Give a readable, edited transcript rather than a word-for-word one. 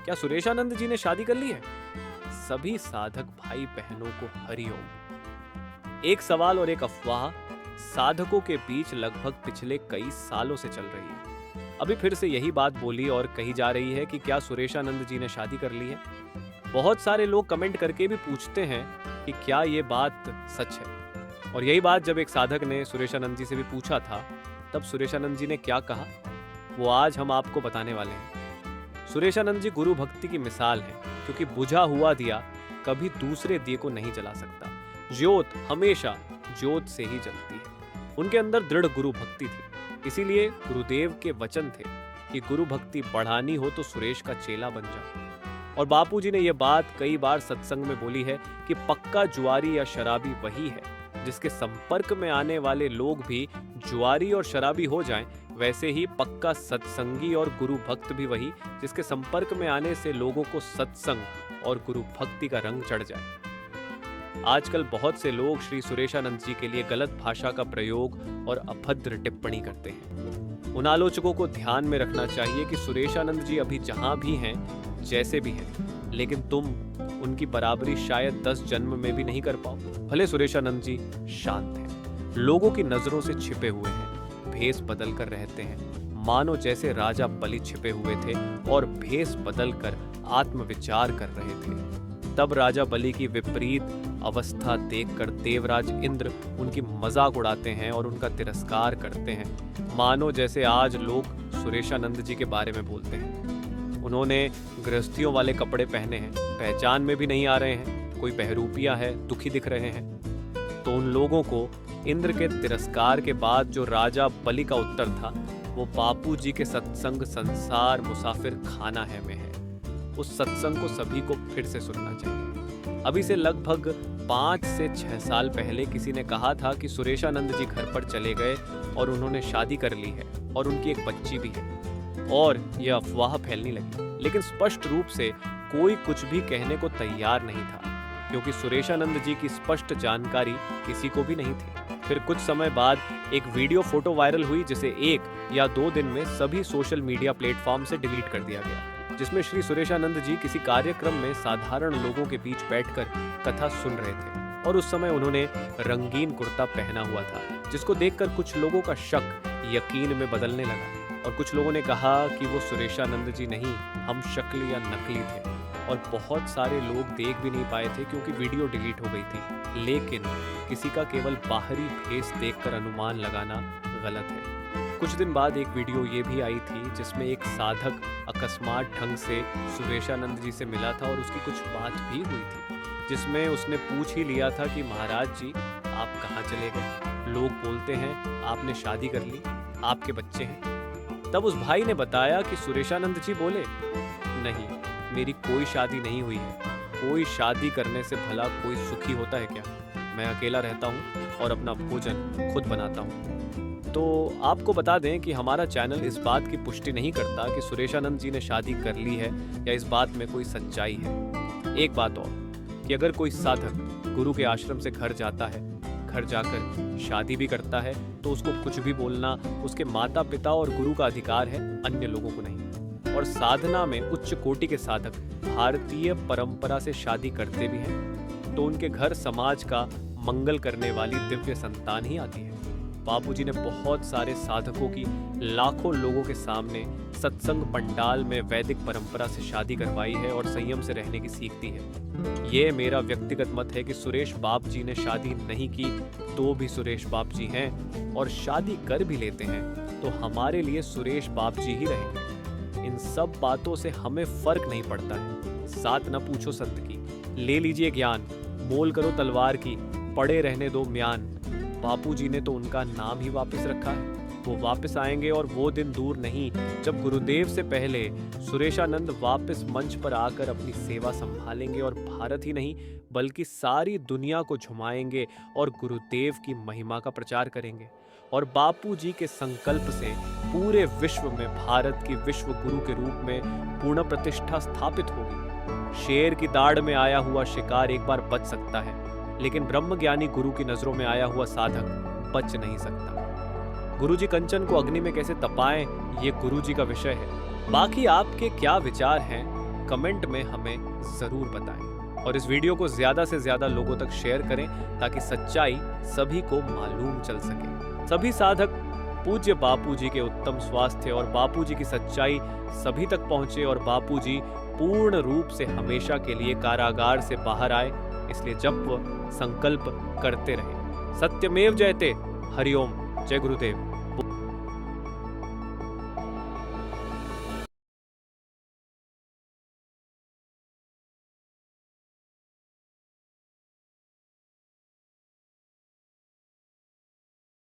क्या सुरेशानंद जी ने शादी कर ली है? सभी साधक भाई बहनों को हरिओम। एक सवाल और एक अफवाह साधकों के बीच लगभग पिछले कई सालों से चल रही है। अभी फिर से यही बात बोली और कही जा रही है कि क्या सुरेशानंद जी ने शादी कर ली है। बहुत सारे लोग कमेंट करके भी पूछते हैं कि क्या ये बात सच है। और यही बात जब एक साधक ने सुरेशानंद जी से भी पूछा था, तब सुरेशानंद जी ने क्या कहा, वो आज हम आपको बताने वाले हैं। सुरेशानंद जी गुरु भक्ति की मिसाल है, क्योंकि बुझा हुआ दिया कभी दूसरे दिए को नहीं जला सकता। ज्योत हमेशा ज्योत से ही जलती है। उनके अंदर दृढ़ गुरु भक्ति थी। इसीलिए गुरुदेव के वचन थे कि गुरु भक्ति बढ़ानी हो तो सुरेश का चेला बन जाओ। और बापूजी ने यह बात कई बार सत्संग में बोली है कि पक्का जुआरी या शराबी वही है जिसके संपर्क में आने वाले लोग भी जुआरी और शराबी हो जाएं। वैसे ही पक्का सत्संगी और गुरु भक्त भी वही जिसके संपर्क में आने से लोगों को सत्संग और गुरु भक्ति का रंग चढ़ जाए। आजकल बहुत से लोग श्री सुरेशानंद जी के लिए गलत भाषा का प्रयोग और अभद्र टिप्पणी करते हैं। उन आलोचकों को ध्यान में रखना चाहिए कि सुरेशानंद जी अभी जहां भी हैं, जैसे भी हैं, लेकिन तुम उनकी बराबरी शायद 10 जन्म में भी नहीं कर पाओ। भले सुरेशानंद जी शांत हैं, लोगों की नजरों से छिपे हुए हैं, भेष बदल कर रहते हैं, मानो जैसे राजा बलि छिपे हुए थे और भेष बदल कर आत्मविचार कर रहे थे। तब राजा बलि की विपरीत अवस्था देखकर देवराज इंद्र उनकी मजाक उड़ाते हैं और उनका तिरस्कार करते हैं, मानो जैसे आज लोग सुरेशानंद जी के बारे में बोलते हैं। उन्होंने गृहस्थियों वाले कपड़े पहने हैं, पहचान में भी नहीं आ रहे हैं, कोई बहरूपिया है, दुखी दिख रहे हैं। तो उन लोगों को इंद्र के तिरस्कार के बाद जो राजा बलि का उत्तर था, वो बापू जी के सत्संग संसार मुसाफिर खाना है में है। उस सत्संग को सभी को फिर से सुनना चाहिए। अभी से लगभग 5 से 6 साल पहले किसी ने कहा था कि सुरेशानंद जी घर पर चले गए और उन्होंने शादी कर ली है और उनकी एक बच्ची भी है, और यह अफवाह फैलने लगी। लेकिन स्पष्ट रूप से कोई कुछ भी कहने को तैयार नहीं था, क्योंकि सुरेशानंद जी की स्पष्ट जानकारी किसी को भी नहीं थी। फिर कुछ समय बाद एक वीडियो फोटो वायरल हुई, जिसे 1 या 2 दिन में सभी सोशल मीडिया प्लेटफॉर्म से डिलीट कर दिया गया, जिसमें श्री सुरेशानंद जी किसी कार्यक्रम में साधारण लोगों के बीच बैठकर कथा सुन रहे थे। और उस समय उन्होंने रंगीन कुर्ता पहना हुआ था, जिसको देखकर कुछ लोगों का शक यकीन में बदलने लगा। और कुछ लोगों ने कहा कि वो सुरेशानंद जी नहीं, हम शक्ल या नकली थे। और बहुत सारे लोग देख भी नहीं पाए थे क्योंकि वीडियो डिलीट हो गई थी। लेकिन किसी का केवल बाहरी फेस देखकर अनुमान लगाना गलत है। कुछ दिन बाद एक वीडियो ये भी आई थी जिसमें एक साधक अकस्मात ढंग से सुरेशानंद जी से मिला था और उसकी कुछ बात भी हुई थी, जिसमें उसने पूछ ही लिया था कि महाराज जी आप कहाँ चले गए? लोग बोलते हैं आपने शादी कर ली, आपके बच्चे हैं। तब उस भाई ने बताया कि सुरेशानंद जी बोले, नहीं, मेरी कोई शादी नहीं हुई है। कोई शादी करने से भला कोई सुखी होता है क्या? मैं अकेला रहता हूँ और अपना भोजन खुद बनाता हूँ। तो आपको बता दें कि हमारा चैनल इस बात की पुष्टि नहीं करता कि सुरेशानंद जी ने शादी कर ली है या इस बात में कोई सच्चाई है। एक बात और, कि अगर कोई साधक गुरु के आश्रम से घर जाता है, घर जाकर शादी भी करता है, तो उसको कुछ भी बोलना उसके माता पिता और गुरु का अधिकार है, अन्य लोगों को नहीं। और साधना में उच्च कोटि के साधक भारतीय परंपरा से शादी करते भी हैं, तो उनके घर समाज का मंगल करने वाली दिव्य संतान ही आती है। बापूजी ने बहुत सारे साधकों की लाखों लोगों के सामने सत्संग पंडाल में वैदिक परंपरा से शादी करवाई है और संयम से रहने की सीख दी है। ये मेरा व्यक्तिगत मत है कि सुरेश बाप जी ने शादी नहीं की तो भी सुरेश बाप जी हैं, और शादी कर भी लेते हैं तो हमारे लिए सुरेश बाप जी ही रहेंगे। इन सब बातों से हमें फर्क नहीं पड़ता है। साथ न पूछो संत की, ले लीजिए ज्ञान, मोल करो तलवार की, पड़े रहने दो म्यान। बापूजी ने तो उनका नाम ही वापस रखा है। वो वापस आएंगे और वो दिन दूर नहीं जब गुरुदेव से पहले सुरेशानंद वापस मंच पर आकर अपनी सेवा संभालेंगे और भारत ही नहीं बल्कि सारी दुनिया को झुमाएंगे और गुरुदेव की महिमा का प्रचार करेंगे। और बापूजी के संकल्प से पूरे विश्व में भारत की विश्व गुरु के रूप में पूर्ण प्रतिष्ठा स्थापित होगी। शेर की दाढ़ में आया हुआ शिकार एक बार बच सकता है, लेकिन ब्रह्मज्ञानी गुरु की नजरों में आया हुआ साधक बच नहीं सकता। गुरुजी कंचन को अग्नि में कैसे तपाएं, ये गुरुजी का विषय है। बाकी आपके क्या विचार हैं कमेंट में हमें जरूर बताएं और इस वीडियो को ज्यादा से ज्यादा लोगों तक शेयर करें ताकि सच्चाई सभी को मालूम चल सके। सभी साधक पूज्य बापूजी के उत्तम स्वास्थ्य और बापूजी की सच्चाई सभी तक पहुंचे और बापूजी पूर्ण रूप से हमेशा के लिए कारागार से बाहर आए, इसलिए जप व संकल्प करते रहे। सत्यमेव जयते। हरिओम। जय गुरुदेव।